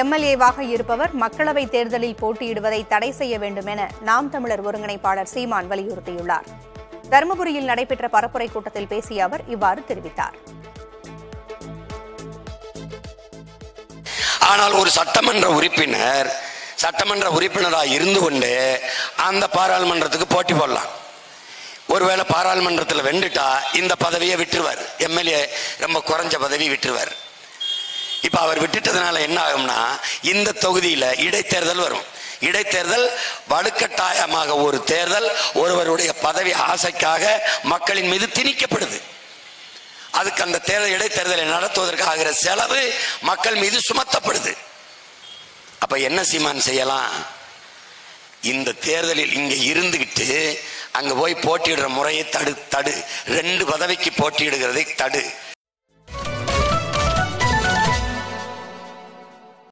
எம்எல்ஏவாக இருப்பவர் மக்களவைத் தேர்தலில் போட்டியிடுவதை தடை செய்ய வேண்டும் என நாம் தமிழர் ஒருங்கிணைப்பாளர் சீமான் வலியுறுத்தியுள்ளார். தருமபுரியில் நடைபெற்ற பரப்புரை கூட்டத்தில் பேசிய அவர் இவ்வாறு தெரிவித்தார். ஆனால் ஒரு சட்டமன்ற உறுப்பினராக இருந்து கொண்டு அந்த பாராளுமன்றத்துக்கு போட்டி போடலாம். ஒருவேளை பாராளுமன்றத்தில் வென்றுட்டா இந்த பதவியை விட்டுருவார். எம்எல்ஏ ரொம்ப குறைஞ்ச பதவி விட்டுருவார். இப்ப அவர் விட்டுட்டதுனால என்ன ஆகும்னா, இந்த தொகுதியில இடைத்தேர்தல் வரும். இடைத்தேர்தல் வலுக்கட்டாயமாக ஒரு தேர்தல் ஒருவருடைய பதவி ஆசைக்காக மக்களின் மீது திணிக்கப்படுது. அதுக்கு அந்த தேர்தல் இடைத்தேர்தலை நடத்துவதற்கு ஆகிற செலவு மக்கள் மீது சுமத்தப்படுது. அப்ப என்ன சீமான் செய்யலாம்? இந்த தேர்தலில் இங்க இருந்துகிட்டு அங்க போய் போட்டியிடுற முறையை தடு 2 பதவிக்கு போட்டியிடுகிறதை தடு.